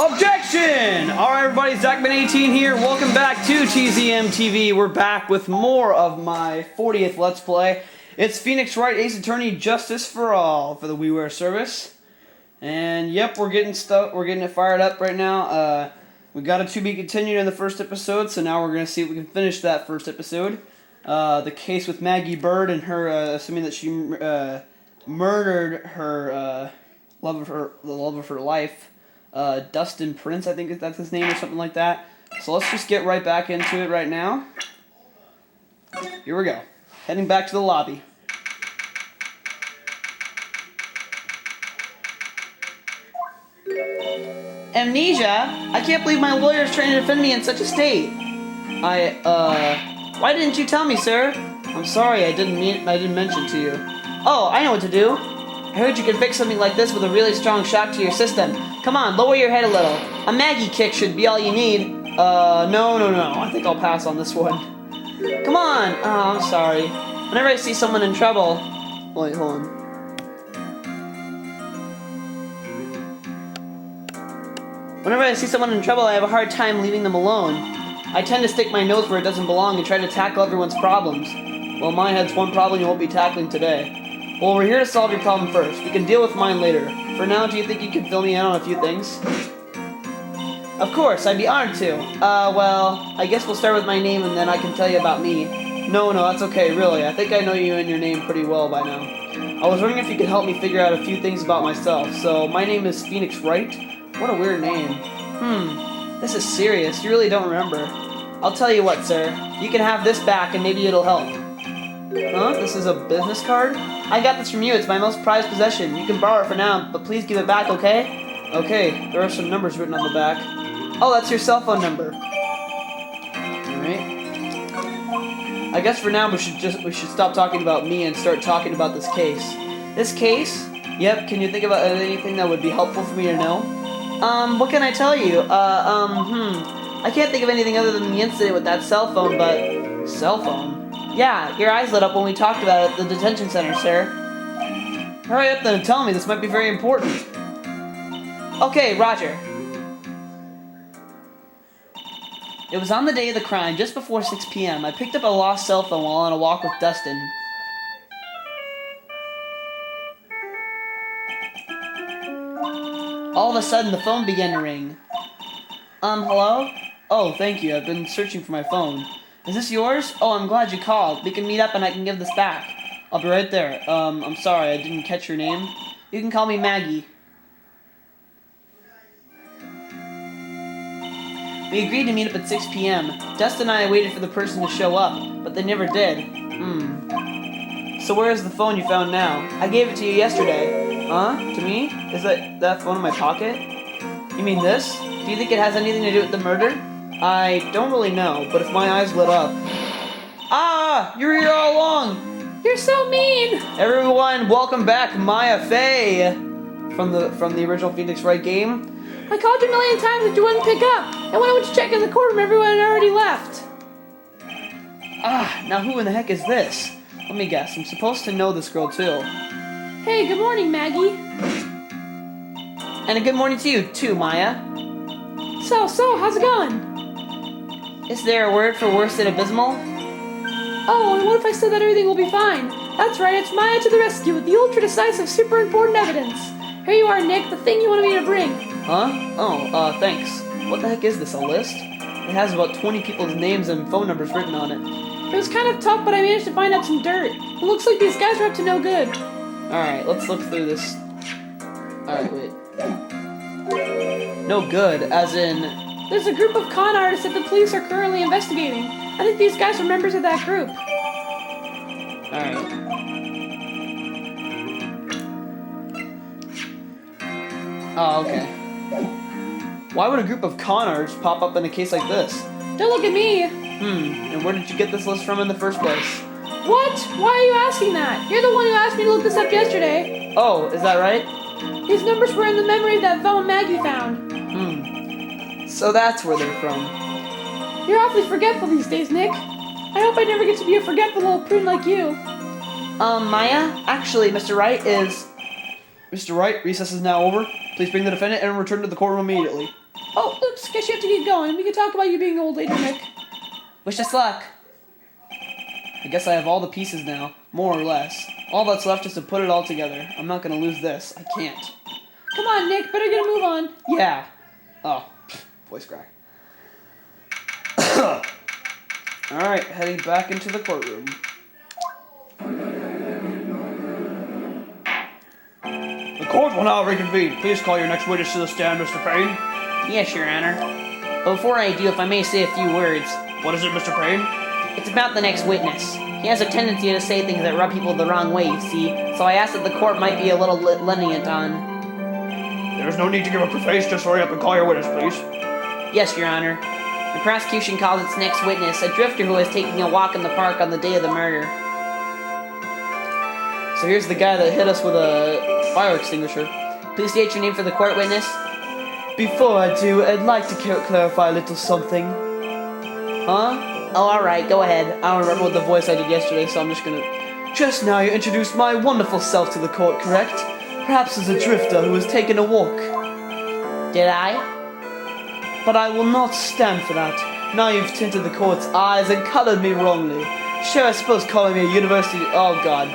Objection! Alright everybody, Zachman18 here. Welcome back to TZM TV. We're back with more of my 40th Let's Play. It's Phoenix Wright, Ace Attorney, Justice for All for the WiiWare service. And yep, we're getting it fired up right now. We got a to be continued in the first episode, so now we're going to see if we can finish that first episode. The case with Maggie Bird and her, assuming that she murdered her, the love of her life. Dustin Prince, I think that's his name or something like that. So let's just get right back into it right now. Here we go. Heading back to the lobby. Amnesia? I can't believe my lawyer's trying to defend me in such a state. Why didn't you tell me, sir? I'm sorry, I didn't mention to you. Oh, I know what to do. I heard you can fix something like this with a really strong shock to your system. Come on, lower your head a little. A Maggie kick should be all you need. No. I think I'll pass on this one. Come on. Oh, I'm sorry. Whenever I see someone in trouble... Wait, hold on. Whenever I see someone in trouble, I have a hard time leaving them alone. I tend to stick my nose where it doesn't belong and try to tackle everyone's problems. Well, mine has one problem you won't be tackling today. Well, we're here to solve your problem first. We can deal with mine later. For now, do you think you can fill me in on a few things? Of course, I'd be honored to. Well, I guess we'll start with my name and then I can tell you about me. No, that's okay, really. I think I know you and your name pretty well by now. I was wondering if you could help me figure out a few things about myself. So, my name is Phoenix Wright. What a weird name. This is serious. You really don't remember. I'll tell you what, sir. You can have this back and maybe it'll help. Huh? This is a business card? I got this from you. It's my most prized possession. You can borrow it for now, but please give it back, okay? Okay. There are some numbers written on the back. Oh, that's your cell phone number. Alright. I guess for now we should stop talking about me and start talking about this case. This case? Yep. Can you think about anything that would be helpful for me to know? What can I tell you? I can't think of anything other than the incident with that cell phone, but... Cell phone? Yeah, your eyes lit up when we talked about it at the detention center, sir. Hurry up then and tell me, this might be very important. Okay, Roger. It was on the day of the crime, just before 6 p.m. I picked up a lost cell phone while on a walk with Dustin. All of a sudden, the phone began to ring. Hello? Oh, thank you. I've been searching for my phone. Is this yours? Oh, I'm glad you called. We can meet up and I can give this back. I'll be right there. I'm sorry, I didn't catch your name. You can call me Maggie. We agreed to meet up at 6 p.m. Dustin and I waited for the person to show up, but they never did. So where is the phone you found now? I gave it to you yesterday. Huh? To me? Is that phone in my pocket? You mean this? Do you think it has anything to do with the murder? I don't really know, but if my eyes lit up... Ah! You're here all along! You're so mean! Everyone, welcome back, Maya Fey! From the original Phoenix Wright game. I called you a million times but you wouldn't pick up. And when I went to check in the courtroom, everyone had already left. Now who in the heck is this? Let me guess, I'm supposed to know this girl too. Hey, good morning, Maggie. And a good morning to you too, Maya. So, how's it going? Is there a word for worse than abysmal? Oh, and what if I said that everything will be fine? That's right, it's Maya to the rescue with the ultra-decisive, super important evidence. Here you are, Nick, the thing you wanted me to bring. Huh? Oh, thanks. What the heck is this, a list? It has about 20 people's names and phone numbers written on it. It was kind of tough, but I managed to find out some dirt. It looks like these guys are up to no good. Alright, let's look through this. Alright, wait. No good, as in... There's a group of con artists that the police are currently investigating. I think these guys are members of that group. Alright. Oh, okay. Why would a group of con artists pop up in a case like this? Don't look at me. And where did you get this list from in the first place? What? Why are you asking that? You're the one who asked me to look this up yesterday. Oh, is that right? These numbers were in the memory of that phone Maggie found. So that's where they're from. You're awfully forgetful these days, Nick. I hope I never get to be a forgetful little prune like you. Maya? Actually, Mr. Wright is... Mr. Wright, recess is now over. Please bring the defendant and return to the courtroom immediately. Oh, oops, guess you have to keep going. We can talk about you being old later, Nick. Wish us luck. I guess I have all the pieces now, more or less. All that's left is to put it all together. I'm not gonna lose this. I can't. Come on, Nick, better get a move on. Yeah. Oh, voice crack. Alright, heading back into the courtroom. The court will now reconvene. Please call your next witness to the stand, Mr. Payne. Yes, Your Honor. But before I do, if I may say a few words. What is it, Mr. Payne? It's about the next witness. He has a tendency to say things that rub people the wrong way, you see, so I asked that the court might be a little lenient on... There's no need to give a preface, just hurry up and call your witness, please. Yes, Your Honor. The prosecution calls its next witness a drifter who was taking a walk in the park on the day of the murder. So here's the guy that hit us with a fire extinguisher. Please state your name for the court, witness. Before I do, I'd like to clarify a little something. Huh? Oh, alright, go ahead. I don't remember what the voice I did yesterday, so I'm just gonna... Just now you introduced my wonderful self to the court, correct? Perhaps as a drifter who was taking a walk. Did I? But I will not stand for that. Now you've tinted the court's eyes and colored me wrongly. Sure, I suppose calling me a university... Oh, God.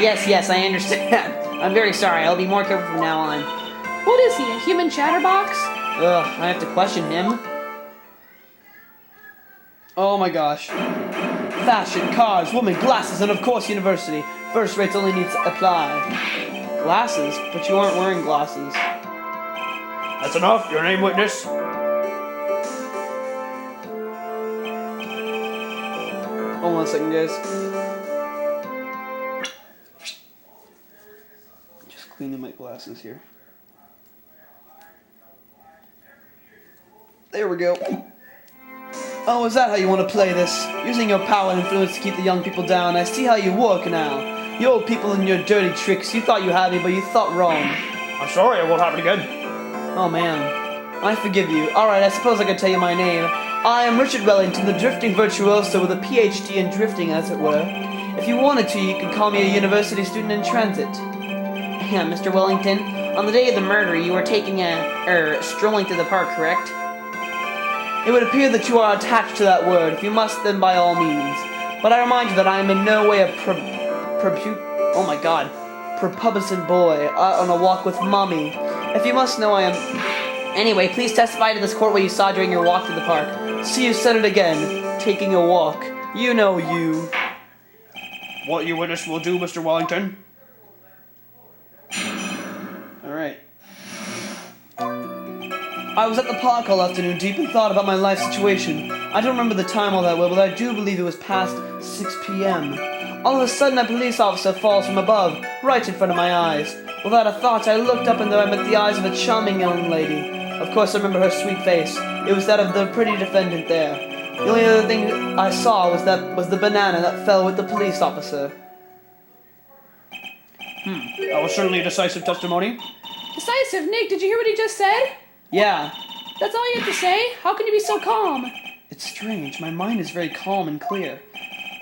Yes, I understand. I'm very sorry. I'll be more careful from now on. What is he, a human chatterbox? Ugh, I have to question him. Oh my gosh. Fashion, cars, women, glasses, and of course university. First rates only needs to apply. Glasses? But you aren't wearing glasses. That's enough. Your name, witness. Hold on a second, guys. Just cleaning my glasses here. There we go. Oh, is that how you want to play this? Using your power and influence to keep the young people down. I see how you work now. You old people and your dirty tricks. You thought you had me, but you thought wrong. I'm sorry, it won't happen again. Oh, man. I forgive you. Alright, I suppose I could tell you my name. I am Richard Wellington, the drifting virtuoso with a PhD in drifting, as it were. If you wanted to, you could call me a university student in transit. Yeah, Mr. Wellington, on the day of the murder, you were strolling through the park, correct? It would appear that you are attached to that word. If you must, then by all means. But I remind you that I am in no way a prepubescent boy on a walk with mommy. If you must know, I am... Anyway, please testify to this court what you saw during your walk to the park. See, you said it again. Taking a walk. You know you. What your witness will do, Mr. Wellington? Alright. I was at the park all afternoon, deep in thought about my life situation. I don't remember the time all that well, but I do believe it was past 6 p.m. All of a sudden, a police officer falls from above, right in front of my eyes. Without a thought, I looked up and there I met the eyes of a charming young lady. Of course, I remember her sweet face. It was that of the pretty defendant there. The only other thing I saw was the banana that fell with the police officer. That was certainly a decisive testimony. Decisive? Nick, did you hear what he just said? Yeah. That's all you have to say? How can you be so calm? It's strange. My mind is very calm and clear.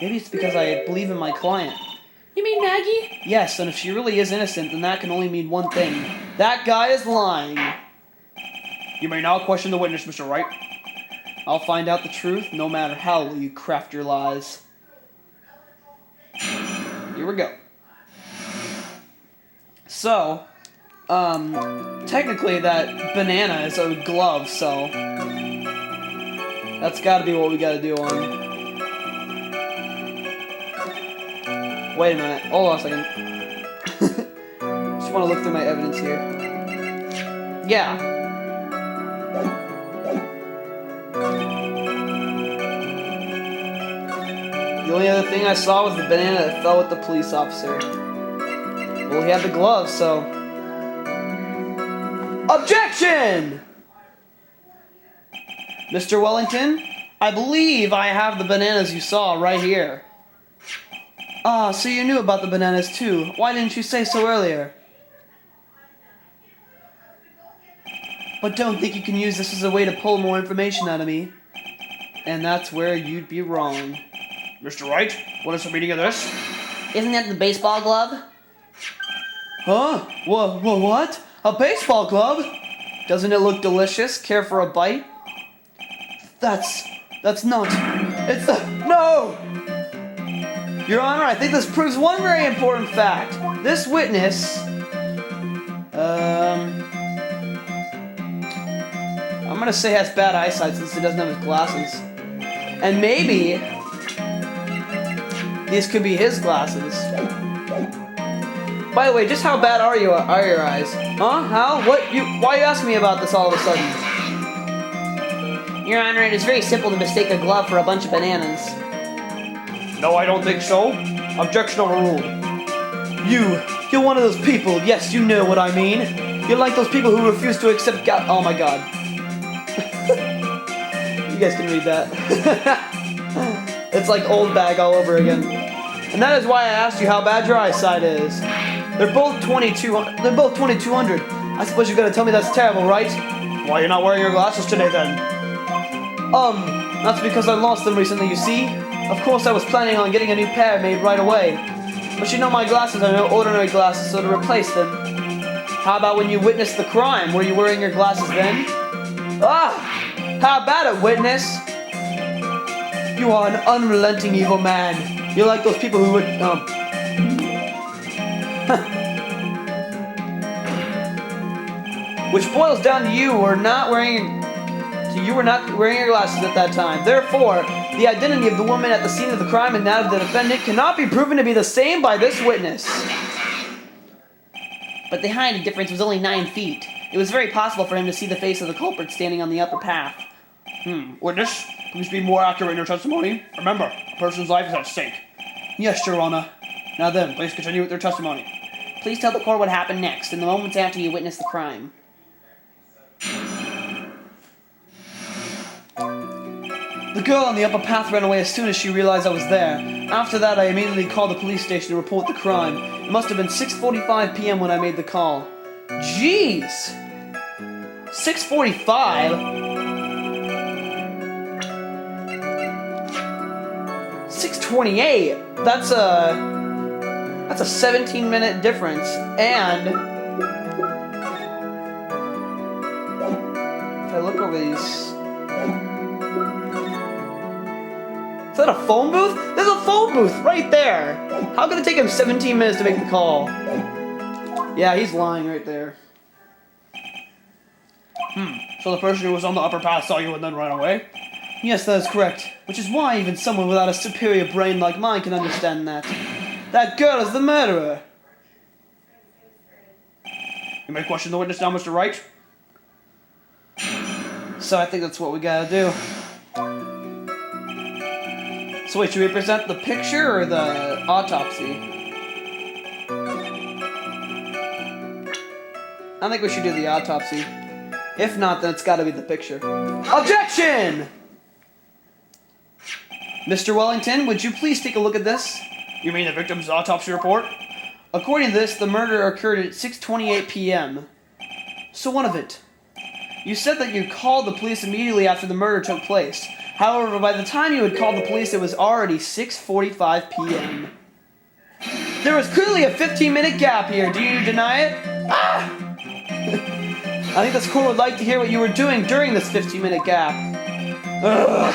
Maybe it's because I believe in my client. You mean Maggie? Yes, and if she really is innocent, then that can only mean one thing. That guy is lying. You may now question the witness, Mr. Wright. I'll find out the truth, no matter how well you craft your lies. Here we go. So, technically that banana is a glove, so that's gotta be what we gotta do on. Wait a minute, hold on a second. Just wanna look through my evidence here. Yeah. The only other thing I saw was the banana that fell with the police officer. Well, he had the gloves, so... Objection! Mr. Wellington, I believe I have the bananas you saw right here. Ah, so you knew about the bananas too. Why didn't you say so earlier? But don't think you can use this as a way to pull more information out of me. And that's where you'd be wrong. Mr. Wright, what is the meaning of this? Isn't that the baseball glove? Huh? What? A baseball glove? Doesn't it look delicious? Care for a bite? That's not... It's the... No! Your Honor, I think this proves one very important fact. This witness... I'm gonna say has bad eyesight since he doesn't have his glasses. And maybe... these could be his glasses. By the way, just how bad are your eyes? Huh? How? What? Why are you asking me about this all of a sudden? Your Honor, it is very simple to mistake a glove for a bunch of bananas. No, I don't think so. Objection overruled. You're one of those people. Yes, you know what I mean. You're like those people who refuse to accept oh my god. You guys can read that. It's like old bag all over again. And that is why I asked you how bad your eyesight is. They're both 2200. I suppose you're gonna tell me that's terrible, right? Why you're not wearing your glasses today then? That's because I lost them recently, you see? Of course I was planning on getting a new pair made right away. But you know my glasses are no ordinary glasses, so to replace them. How about when you witnessed the crime? Were you wearing your glasses then? How about it, witness? You are an unrelenting evil man. You're like those people who would, which boils down to you were not wearing your glasses at that time. Therefore, the identity of the woman at the scene of the crime and that of the defendant cannot be proven to be the same by this witness. But the height difference was only 9 feet. It was very possible for him to see the face of the culprit standing on the upper path. Witness, please be more accurate in your testimony. Remember, a person's life is at stake. Yes, Your Honor. Now then, please continue with your testimony. Please tell the court what happened next, in the moments after you witnessed the crime. The girl on the upper path ran away as soon as she realized I was there. After that, I immediately called the police station to report the crime. It must have been 6:45 p.m. when I made the call. Jeez! 6:45? 6:28? That's a 17-minute difference. And if I look over these... Is that a phone booth? There's a phone booth right there! How could it take him 17 minutes to make the call? Yeah, he's lying right there. So the person who was on the upper path saw you and then ran away? Yes, that is correct. Which is why even someone without a superior brain like mine can understand that. That girl is the murderer! You may question the witness now, Mr. Wright. So I think that's what we gotta do. So wait, should we present the picture or the autopsy? I think we should do the autopsy. If not, then it's gotta be the picture. Objection! Mr. Wellington, would you please take a look at this? You mean the victim's autopsy report? According to this, the murder occurred at 6:28 p.m. So what of it? You said that you called the police immediately after the murder took place. However, by the time you had called the police, it was already 6:45 p.m. There was clearly a 15-minute gap here. Do you deny it? I think this court would like to hear what you were doing during this 15-minute gap. Ugh.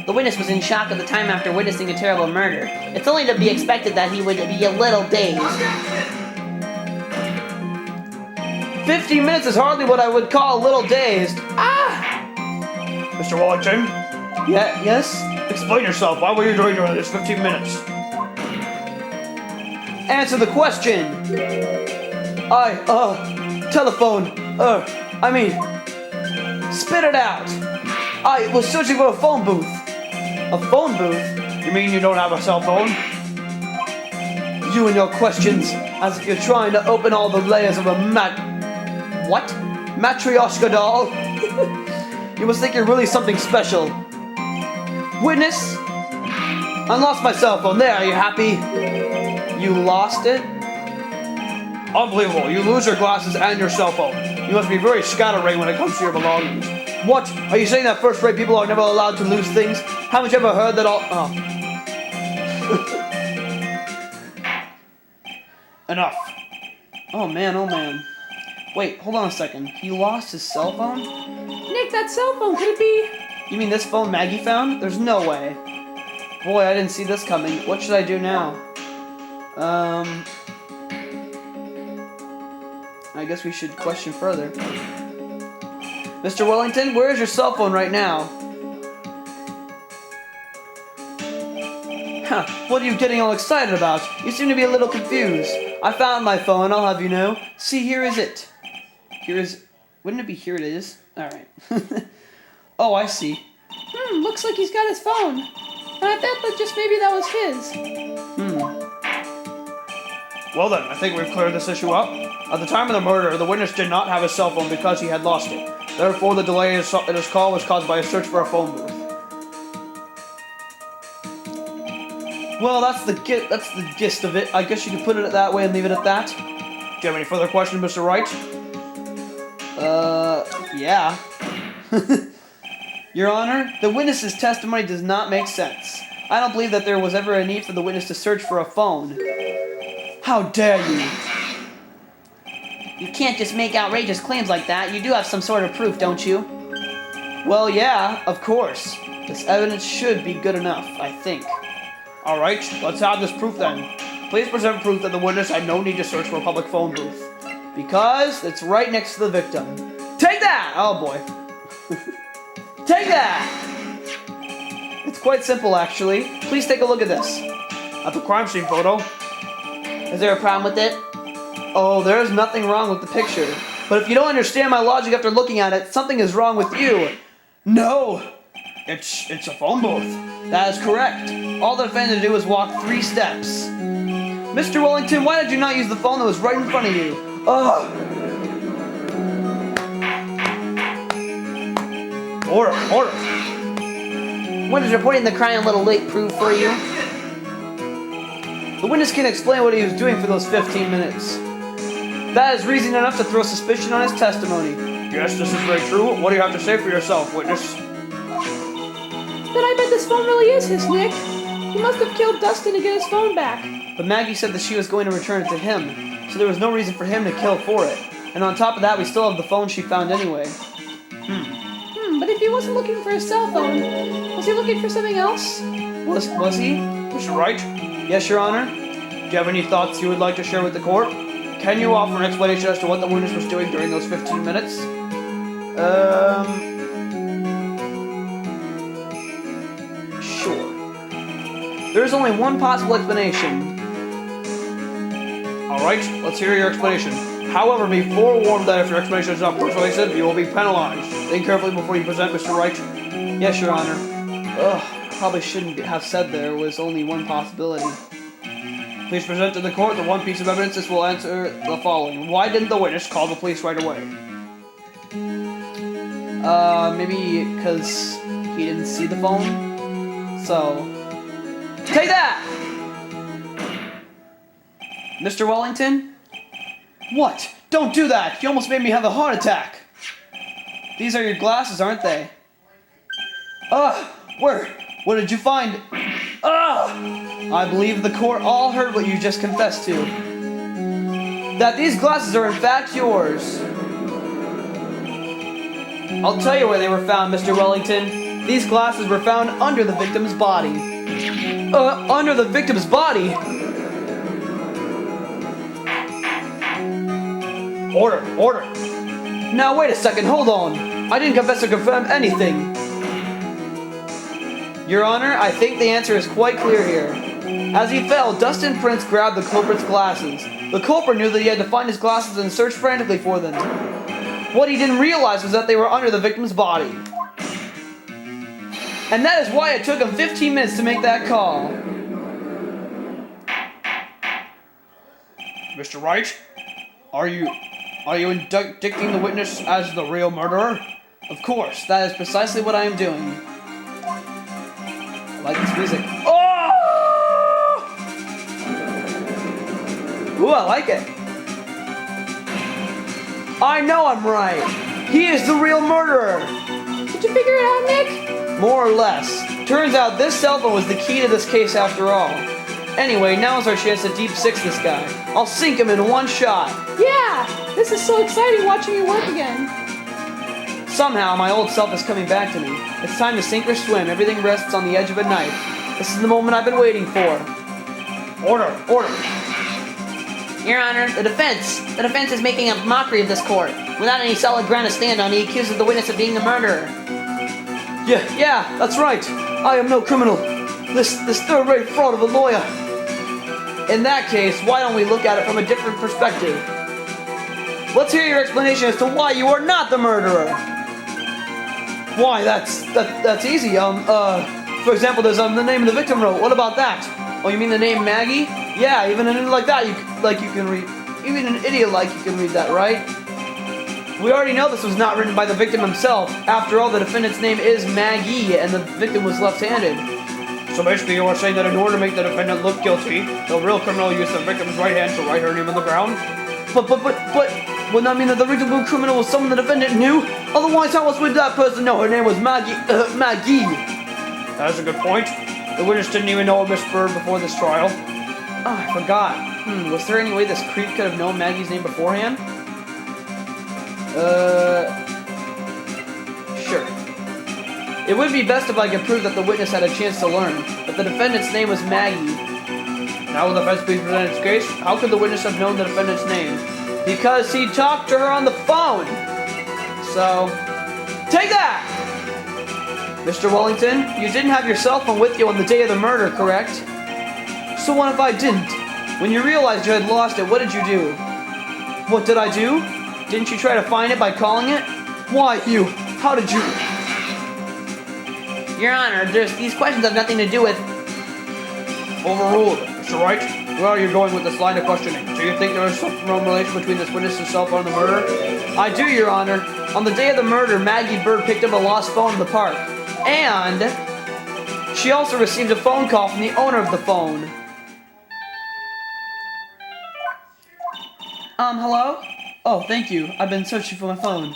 The witness was in shock at the time after witnessing a terrible murder. It's only to be expected that he would be a little dazed. 15 minutes is hardly what I would call a little dazed. Mr. Wellington? Yes? Explain yourself. Why were you doing during this 15 minutes? Answer the question. Telephone. Spit it out. I was searching for a phone booth. A phone booth? You mean you don't have a cell phone? You and your questions, as if you're trying to open all the layers of a matryoshka doll? You must think you're really something special. Witness? I lost my cell phone. There, are you happy? You lost it? Unbelievable. You lose your glasses and your cell phone. You must be very scatterbrained when it comes to your belongings. What? Are you saying that first-rate people are never allowed to lose things? Haven't you ever heard that all... Oh. Enough. Oh man, oh man. Wait, hold on a second. He lost his cell phone? Nick, that cell phone, could it be? You mean this phone Maggie found? There's no way. Boy, I didn't see this coming. What should I do now? I guess we should question further. Mr. Wellington, where is your cell phone right now? Huh, what are you getting all excited about? You seem to be a little confused. I found my phone, I'll have you know. See, here is it. Here is... Wouldn't it be here it is? Alright. Oh, I see. Looks like he's got his phone. And I thought that just maybe that was his. Well then, I think we've cleared this issue up. At the time of the murder, the witness did not have his cell phone because he had lost it. Therefore, the delay in his call was caused by a search for a phone booth. Well, that's the gist of it. I guess you could put it that way and leave it at that. Do you have any further questions, Mr. Wright? Yeah. Your Honor, the witness's testimony does not make sense. I don't believe that there was ever a need for the witness to search for a phone. How dare you! You can't just make outrageous claims like that. You do have some sort of proof, don't you? Well, yeah, of course. This evidence should be good enough, I think. Alright, let's have this proof then. Please present proof that the witness had no need to search for a public phone booth. Because it's right next to the victim. Take that! Oh boy. Take that! It's quite simple, actually. Please take a look at this. At the crime scene photo. Is there a problem with it? Oh, there's nothing wrong with the picture. But if you don't understand my logic after looking at it, something is wrong with you. No! It's a phone booth. That is correct. All the defendant did was walk 3 steps. Mr. Wellington, why did you not use the phone that was right in front of you? Ugh! Order! When is reporting the crime a little late proof for you? The witness can explain what he was doing for those 15 minutes. That is reason enough to throw suspicion on his testimony. Yes, this is very true. What do you have to say for yourself, witness? Then I bet this phone really is his, Nick. He must have killed Dustin to get his phone back. But Maggie said that she was going to return it to him, so there was no reason for him to kill for it. And on top of that, we still have the phone she found anyway. But if he wasn't looking for his cell phone, was he looking for something else? Was he? Mr. Wright? Yes, Your Honor. Do you have any thoughts you would like to share with the court? Can you offer an explanation as to what the witness was doing during those 15 minutes? Sure. There is only one possible explanation. Alright, let's hear your explanation. However, be forewarned that if your explanation is not persuasive, you will be penalized. Think carefully before you present, Mr. Wright. Yes, Your Honor. Probably shouldn't have said there was only one possibility. Please present to the court the one piece of evidence. This will answer the following. Why didn't the witness call the police right away? Maybe because he didn't see the phone? So... Take that! Mr. Wellington? What? Don't do that! You almost made me have a heart attack! These are your glasses, aren't they? Where? What did you find? I believe the court all heard what you just confessed to. That these glasses are in fact yours. I'll tell you where they were found, Mr. Wellington. These glasses were found under the victim's body. Under the victim's body? Order. Now wait a second, hold on. I didn't confess or confirm anything. Your Honor, I think the answer is quite clear here. As he fell, Dustin Prince grabbed the culprit's glasses. The culprit knew that he had to find his glasses and search frantically for them. What he didn't realize was that they were under the victim's body. And that is why it took him 15 minutes to make that call. Mr. Wright, are you indicting the witness as the real murderer? Of course, that is precisely what I am doing. I like this music. Oh! Ooh, I like it. I know I'm right. He is the real murderer. Did you figure it out, Nick? More or less. Turns out this cell phone was the key to this case after all. Anyway, now's our chance to deep six this guy. I'll sink him in one shot. Yeah! This is so exciting watching you work again. Somehow, my old self is coming back to me. It's time to sink or swim. Everything rests on the edge of a knife. This is the moment I've been waiting for. Order! Order! Your Honor, the defense is making a mockery of this court. Without any solid ground to stand on, he accuses the witness of being the murderer. Yeah, that's right. I am no criminal. This third-rate fraud of a lawyer. In that case, why don't we look at it from a different perspective? Let's hear your explanation as to why you are not the murderer. Why? That's easy. For example, there's the name of the victim wrote. What about that? Oh, you mean the name Maggie? Yeah, even an idiot like that, you can read. Even an idiot like you can read that, right? We already know this was not written by the victim himself. After all, the defendant's name is Maggie, and the victim was left-handed. So basically, you are saying that in order to make the defendant look guilty, the real criminal used the victim's right hand to write her name on the ground? But, wouldn't that mean that the real criminal was someone the defendant knew? Otherwise, how else would that person know her name was Maggie? That's a good point. The witness didn't even know Miss Bird before this trial. Oh, I forgot. Was there any way this creep could have known Maggie's name beforehand? Sure. It would be best if I could prove that the witness had a chance to learn that the defendant's name was Maggie. Now will the defense please present its case? How could the witness have known the defendant's name? Because he talked to her on the phone! So, take that! Mr. Wellington, you didn't have your cell phone with you on the day of the murder, correct? So what if I didn't? When you realized you had lost it, what did you do? What did I do? Didn't you try to find it by calling it? Why, you? How did you? Your Honor, these questions have nothing to do with... Overruled. Mr. Wright, where are you going with this line of questioning? Do you think there is some relation between this witness's cell phone and the murder? I do, Your Honor. On the day of the murder, Maggie Bird picked up a lost phone in the park. And she also received a phone call from the owner of the phone. Hello? Oh, thank you. I've been searching for my phone.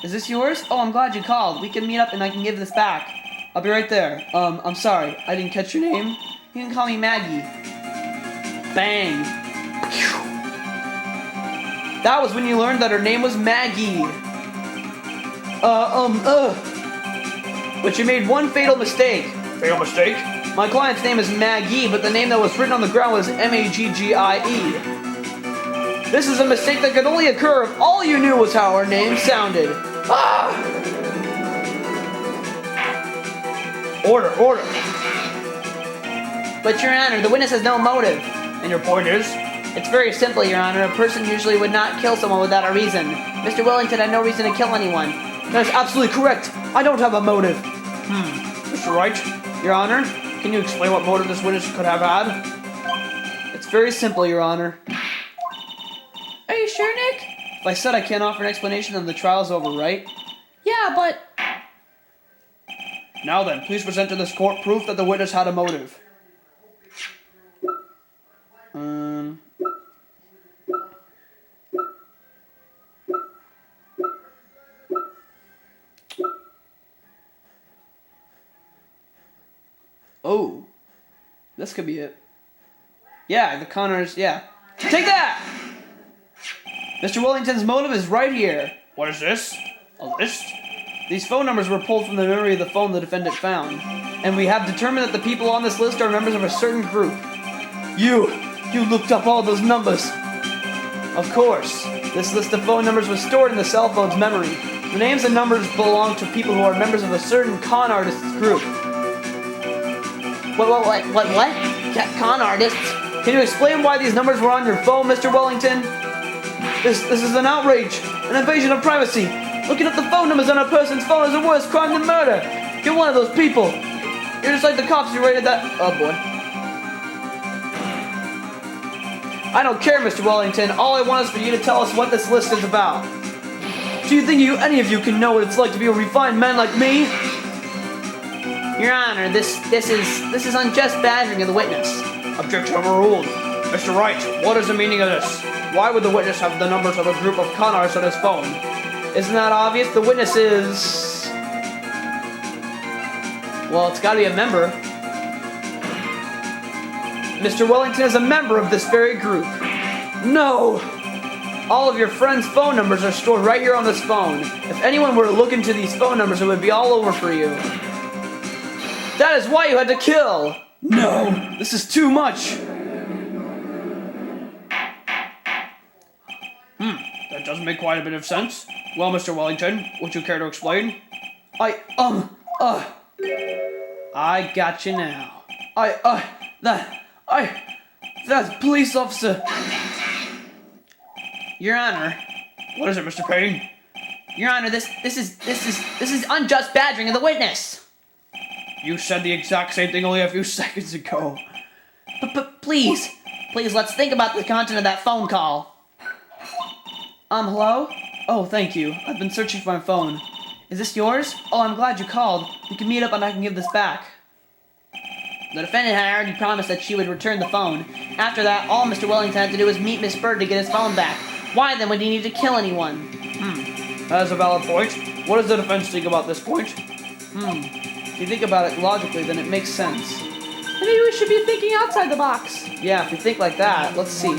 Is this yours? Oh, I'm glad you called. We can meet up and I can give this back. I'll be right there. I'm sorry. I didn't catch your name. You can call me Maggie. Bang. That was when you learned that her name was Maggie. But you made one fatal mistake. Fatal mistake? My client's name is Maggie, but the name that was written on the ground was Maggie. This is a mistake that could only occur if all you knew was how her name sounded. Ah! Order. But, Your Honor, the witness has no motive. And your point is? It's very simple, Your Honor. A person usually would not kill someone without a reason. Mr. Wellington had no reason to kill anyone. That's absolutely correct. I don't have a motive. Mr. Wright, Your Honor, can you explain what motive this witness could have had? It's very simple, Your Honor. Are you sure, Nick? If I said I can't offer an explanation, then the trial's over, right? Yeah, but... Now then, please present to this court proof that the witness had a motive. Oh. This could be it. Yeah, the Connors, yeah. Take that! Mr. Wellington's motive is right here. What is this? A list? These phone numbers were pulled from the memory of the phone the defendant found. And we have determined that the people on this list are members of a certain group. You looked up all those numbers. Of course. This list of phone numbers was stored in the cell phone's memory. The names and numbers belong to people who are members of a certain con artists group. What? Con artists? Can you explain why these numbers were on your phone, Mr. Wellington? This is an outrage, an invasion of privacy. Looking up the phone numbers on a person's phone is a worse crime than murder. You're one of those people. You're just like the cops who raided that... Oh, boy. I don't care, Mr. Wellington. All I want is for you to tell us what this list is about. Do you think any of you can know what it's like to be a refined man like me? Your Honor, this is unjust badgering of the witness. Objection overruled. Mr. Wright, what is the meaning of this? Why would the witness have the numbers of a group of con artists on his phone? Isn't that obvious? The witness is... Well, it's gotta be a member. Mr. Wellington is a member of this very group. No! All of your friends' phone numbers are stored right here on this phone. If anyone were to look into these phone numbers, it would be all over for you. That is why you had to kill! No! This is too much! That does make quite a bit of sense. Well, Mr. Wellington, would you care to explain? I got you now. That police officer. Your Honor. What is it, Mr. Payne? Your Honor, this is unjust badgering of the witness. You said the exact same thing only a few seconds ago. But please, let's think about the content of that phone call. Hello? Oh, thank you. I've been searching for my phone. Is this yours? Oh, I'm glad you called. We can meet up and I can give this back. The defendant had already promised that she would return the phone. After that, all Mr. Wellington had to do was meet Miss Bird to get his phone back. Why then would he need to kill anyone? That is a valid point. What does the defense think about this point? If you think about it logically, then it makes sense. Maybe we should be thinking outside the box. Yeah, if you think like that, let's see.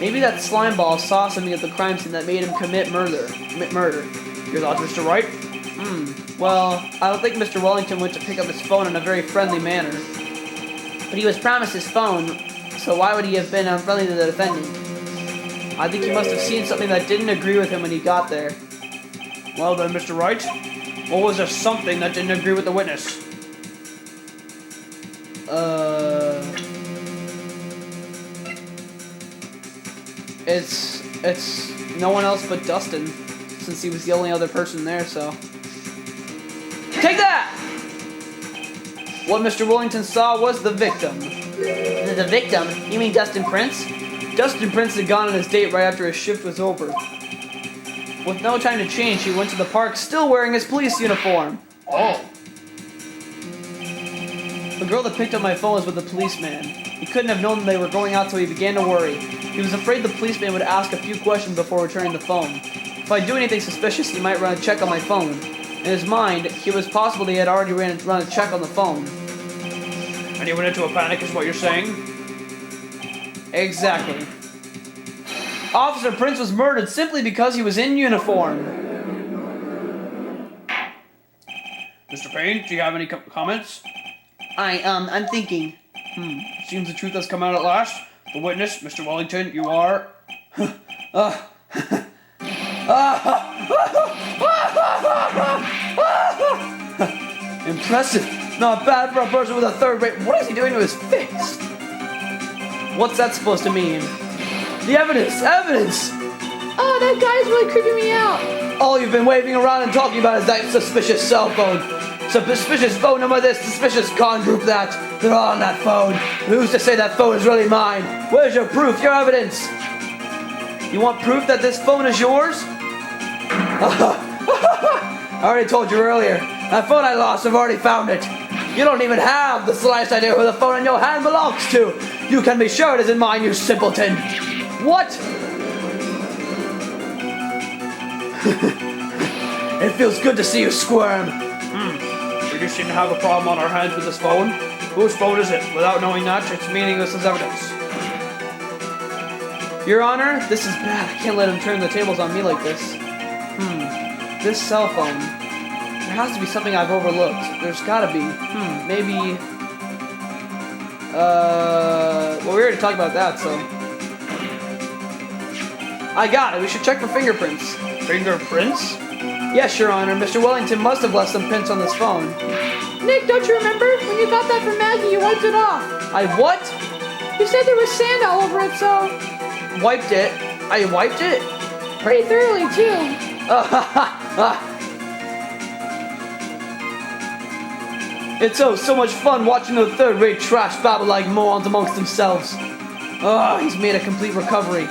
Maybe that slime ball saw something at the crime scene that made him commit murder. Your thoughts, Mr. Wright? Well, I don't think Mr. Wellington went to pick up his phone in a very friendly manner. But he was promised his phone, so why would he have been unfriendly to the defendant? I think he must have seen something that didn't agree with him when he got there. Well then, Mr. Wright, what was there something that didn't agree with the witness? It's no one else but Dustin, since he was the only other person there, so. Take that! What Mr. Wellington saw was the victim. The victim? You mean Dustin Prince? Dustin Prince had gone on his date right after his shift was over. With no time to change, he went to the park still wearing his police uniform. Oh. The girl that picked up my phone was with the policeman. He couldn't have known they were going out, so he began to worry. He was afraid the policeman would ask a few questions before returning the phone. If I do anything suspicious, he might run a check on my phone. In his mind, it was possible he had already run a check on the phone. And he went into a panic is what you're saying? Exactly. Officer Prince was murdered simply because he was in uniform. Mr. Payne, do you have any comments? I'm thinking. Seems the truth has come out at last. The witness, Mr. Wellington, you are... Impressive. Not bad for a person with a third rate. What is he doing to his face? What's that supposed to mean? The evidence! Evidence! Oh, that guy's really creeping me out. All you've been waving around and talking about is that suspicious cell phone. Suspicious phone number this, suspicious con group that. They're all on that phone. Who's to say that phone is really mine? Where's your proof, your evidence? You want proof that this phone is yours? I already told you earlier. That phone I lost, I've already found it. You don't even have the slightest idea who the phone in your hand belongs to. You can be sure it isn't mine, you simpleton. What? It feels good to see you squirm. We just seem to have a problem on our hands with this phone. Whose phone is it? Without knowing that, it's meaningless as evidence. Your Honor, this is bad. I can't let him turn the tables on me like this. This cell phone. There has to be something I've overlooked. There's gotta be. Maybe... well, we already talked about that, so... I got it. We should check for fingerprints. Fingerprints? Yes, Your Honor. Mr. Wellington must have left some prints on this phone. Nick, don't you remember? When you got that from Maggie, you wiped it off. I what? You said there was sand all over it, so... Wiped it? I wiped it? Pretty thoroughly, too. It's so much fun watching the third-rate trash babble like morons amongst themselves. He's made a complete recovery.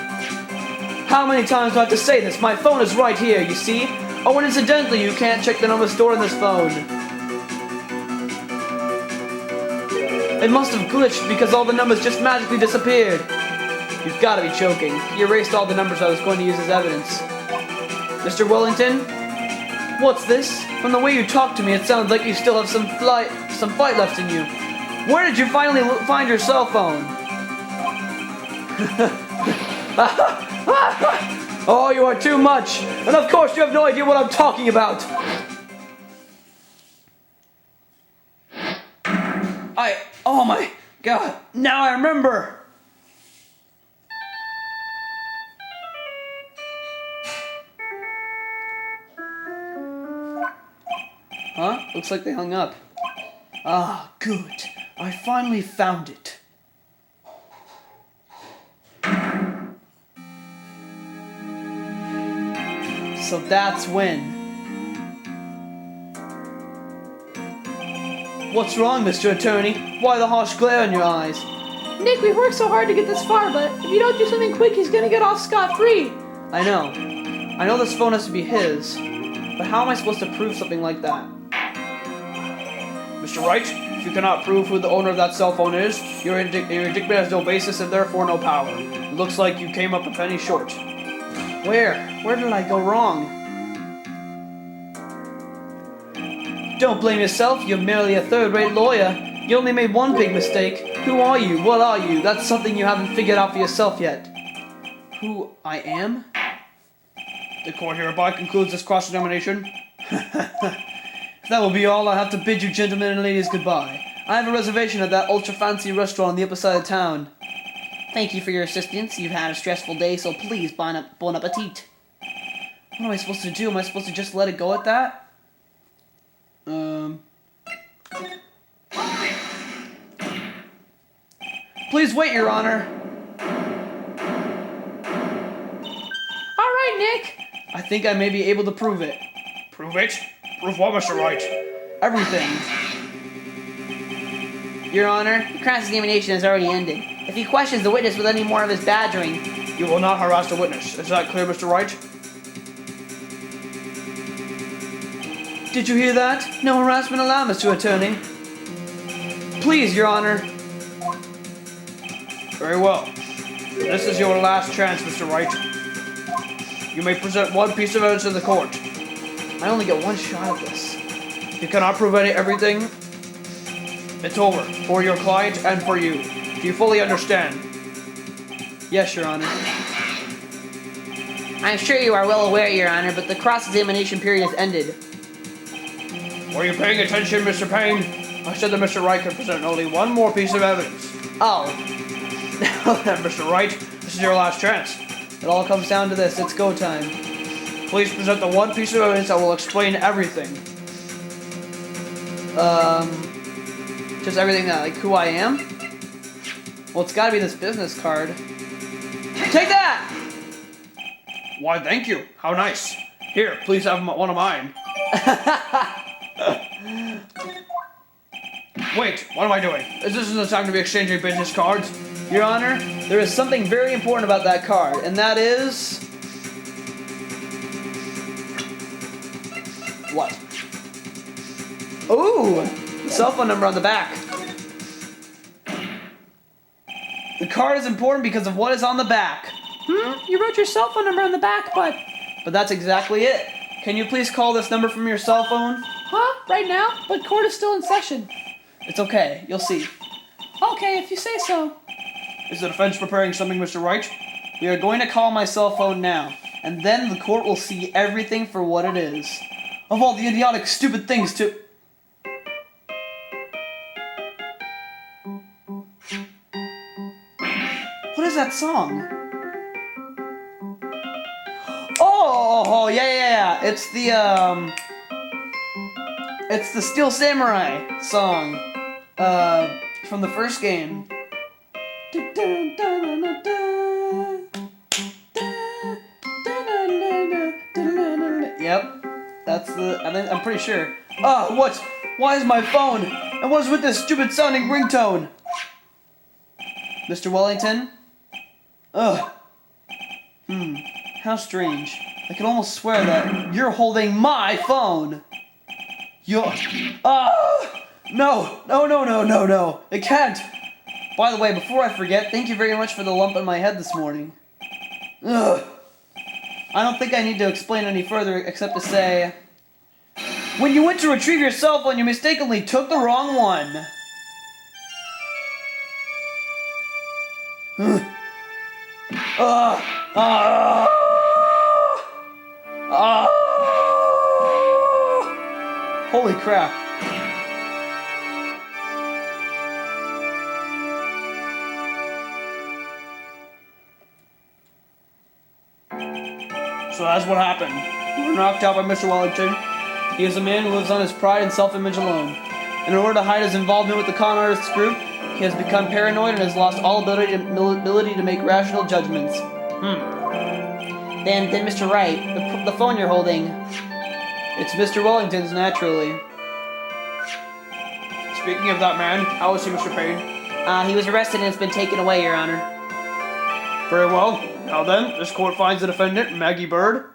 How many times do I have to say this? My phone is right here, you see? Oh, and incidentally, you can't check the number stored in this phone. It must have glitched because all the numbers just magically disappeared. You've got to be joking. He erased all the numbers I was going to use as evidence. Mr. Wellington? What's this? From the way you talk to me, it sounds like you still have some fight left in you. Where did you finally find your cell phone? Oh, you are too much. And of course you have no idea what I'm talking about. Oh my God, now I remember. Huh? Looks like they hung up. Ah, good. I finally found it. So that's when. What's wrong, Mr. Attorney? Why the harsh glare in your eyes? Nick, we've worked so hard to get this far, but if you don't do something quick, he's gonna get off scot-free. I know. I know this phone has to be his, but how am I supposed to prove something like that? Mr. Wright, if you cannot prove who the owner of that cell phone is, your indictment has no basis and therefore no power. It looks like you came up a penny short. Where? Where did I go wrong? Don't blame yourself, you're merely a third-rate lawyer. You only made one big mistake. Who are you? What are you? That's something you haven't figured out for yourself yet. Who I am? The court hereby concludes this cross-examination. If that will be all, I'll have to bid you gentlemen and ladies goodbye. I have a reservation at that ultra-fancy restaurant on the upper side of town. Thank you for your assistance. You've had a stressful day, so please bon appetit. What am I supposed to do? Am I supposed to just let it go at that? Please wait, Your Honor. All right, Nick. I think I may be able to prove it. Prove it? Prove what, Mr. Wright? Everything. Your Honor, the cross-examination has already ended. If he questions the witness with any more of his badgering... You will not harass the witness. Is that clear, Mr. Wright? Did you hear that? No harassment allowed, Mr. Attorney. Please, Your Honor. Very well. This is your last chance, Mr. Wright. You may present one piece of evidence to the court. I only get one shot at this. If you cannot prove everything, it's over. For your client and for you. Do you fully understand? Yes, Your Honor. I'm sure you are well aware, Your Honor, but the cross-examination period has ended. Were you paying attention, Mr. Payne? I said that Mr. Wright could present only one more piece of evidence. Oh. Now then, Mr. Wright, this is your last chance. It all comes down to this. It's go time. Please present the one piece of evidence that will explain everything. Just everything that, like, who I am? Well, it's gotta be this business card. Take that! Why, thank you. How nice. Here, please have one of mine. Wait, what am I doing? This isn't the time to be exchanging business cards. Your Honor, there is something very important about that card, and that is... What? Ooh! Cell phone number on the back. The card is important because of what is on the back. You wrote your cell phone number on the back, but... But that's exactly it. Can you please call this number from your cell phone? Huh? Right now? But court is still in session. It's okay. You'll see. Okay, if you say so. Is the defense preparing something, Mr. Wright? We are going to call my cell phone now, and then the court will see everything for what it is. Of all the idiotic, stupid things to... What is that song? Oh, yeah. It's the Steel Samurai song, from the first game. Yep, that's I'm pretty sure. What? Why is my phone? And what is with this stupid sounding ringtone? Mr. Wellington? Ugh. How strange. I can almost swear that you're holding my phone. You're... No. It can't. By the way, before I forget, thank you very much for the lump in my head this morning. Ugh. I don't think I need to explain any further except to say... When you went to retrieve your cell phone, you mistakenly took the wrong one. Holy crap. So that's what happened. We were knocked out by Mr. Wellington. He is a man who lives on his pride and self-image alone. In order to hide his involvement with the con artists group, he has become paranoid and has lost all ability to make rational judgments. Then Mr. Wright, the phone you're holding. It's Mr. Wellington's, naturally. Speaking of that man, how is he, Mr. Payne? He was arrested and has been taken away, Your Honor. Very well. Now then, this court finds the defendant, Maggie Bird,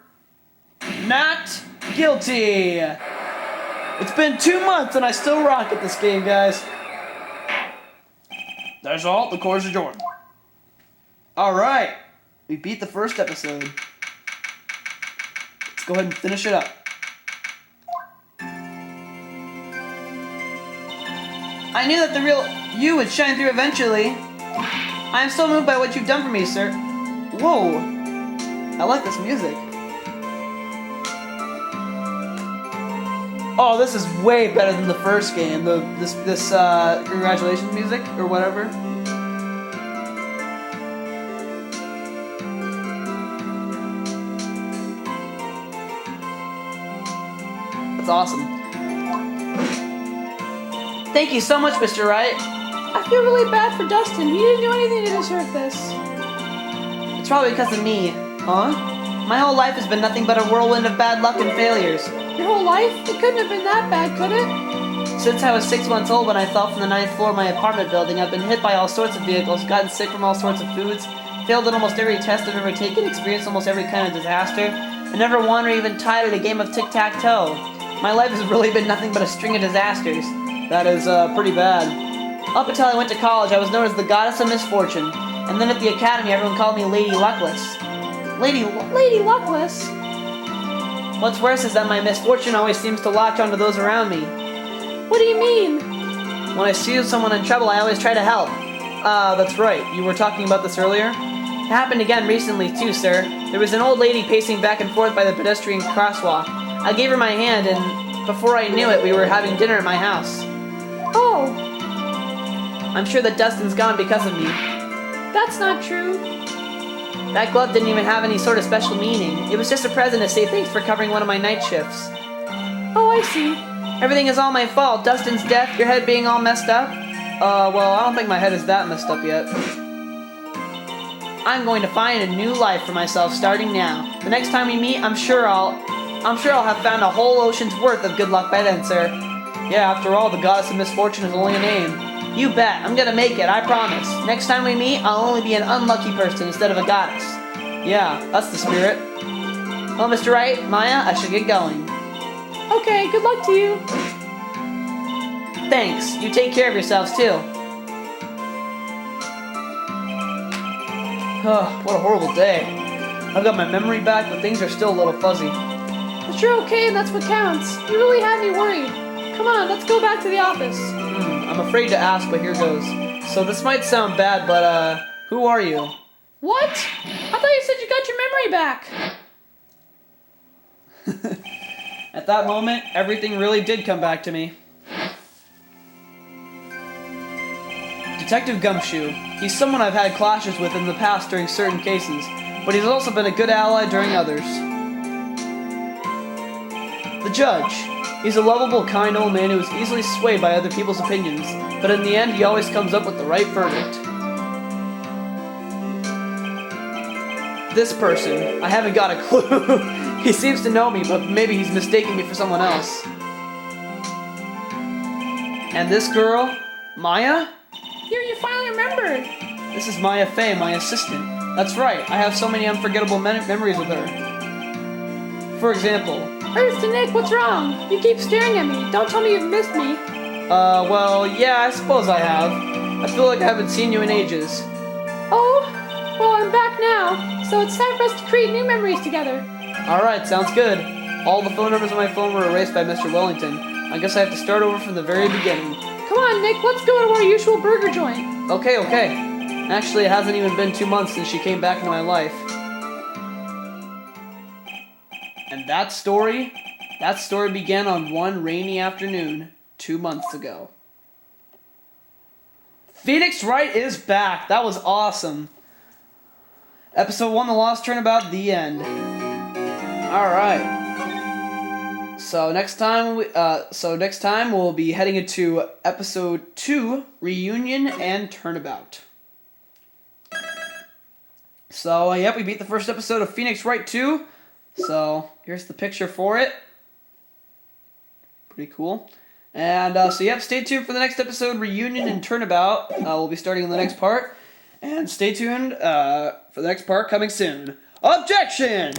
not guilty. It's been 2 months and I still rock at this game, guys. That's all. The court is adjourned. Alright. We beat the first episode. Let's go ahead and finish it up. I knew that the real you would shine through eventually. I am so moved by what you've done for me, sir. Whoa. I like this music. Oh, this is way better than the first game. This congratulations music or whatever. That's awesome. Thank you so much, Mr. Wright. I feel really bad for Dustin. He didn't do anything to deserve this. It's probably because of me. Huh? My whole life has been nothing but a whirlwind of bad luck and failures. Your whole life? It couldn't have been that bad, could it? Since I was 6 months old when I fell from the 9th floor of my apartment building, I've been hit by all sorts of vehicles, gotten sick from all sorts of foods, failed at almost every test I've ever taken, experienced almost every kind of disaster, and never won or even tied at a game of tic-tac-toe. My life has really been nothing but a string of disasters. That is pretty bad. Up until I went to college, I was known as the Goddess of Misfortune, and then at the academy, everyone called me Lady Luckless. Lady Luckless? What's worse is that my misfortune always seems to latch onto those around me. What do you mean? When I see someone in trouble, I always try to help. That's right. You were talking about this earlier? It happened again recently, too, sir. There was an old lady pacing back and forth by the pedestrian crosswalk. I gave her my hand, and before I knew it, we were having dinner at my house. Oh, I'm sure that Dustin's gone because of me. that's not true. That glove didn't even have any sort of special meaning. It was just a present to say thanks for covering one of my night shifts. Oh, I see. Everything is all my fault. Dustin's death, your head being all messed up. Well, I don't think my head is that messed up yet. I'm going to find a new life for myself starting now. The next time we meet, I'm sure I'll have found a whole ocean's worth of good luck by then, sir. Yeah, after all, the Goddess of Misfortune is only a name. You bet. I'm gonna make it, I promise. Next time we meet, I'll only be an unlucky person instead of a goddess. Yeah, that's the spirit. Well, Mr. Wright, Maya, I should get going. Okay, good luck to you. Thanks. You take care of yourselves, too. Oh, what a horrible day. I've got my memory back, but things are still a little fuzzy. But you're okay, and that's what counts. You really had me worried. Come on, let's go back to the office. I'm afraid to ask, but here goes. So this might sound bad, but, who are you? What? I thought you said you got your memory back. At that moment, everything really did come back to me. Detective Gumshoe. He's someone I've had clashes with in the past during certain cases, but he's also been a good ally during others. The Judge. He's a lovable, kind old man who is easily swayed by other people's opinions, but in the end, he always comes up with the right verdict. This person. I haven't got a clue. He seems to know me, but maybe he's mistaking me for someone else. And this girl, Maya? Here, you finally remembered. This is Maya Fey, my assistant. That's right, I have so many unforgettable memories with her. For example... Earth to Nick, what's wrong? You keep staring at me. Don't tell me you've missed me. Well, yeah, I suppose I have. I feel like I haven't seen you in ages. Oh, well, I'm back now, so it's time for us to create new memories together. Alright, sounds good. All the phone numbers on my phone were erased by Mr. Wellington. I guess I have to start over from the very beginning. Come on, Nick, let's go to our usual burger joint. Okay. Actually, it hasn't even been 2 months since she came back into my life. And that story began on one rainy afternoon 2 months ago. Phoenix Wright is back. That was awesome. Episode 1, The Lost Turnabout, the end. Alright. So next time we'll be heading into episode 2, Reunion and Turnabout. So, yep, we beat the first episode of Phoenix Wright 2. So, here's the picture for it. Pretty cool. And, so, yep, stay tuned for the next episode, Reunion and Turnabout. We'll be starting in the next part. And stay tuned for the next part coming soon. Objection!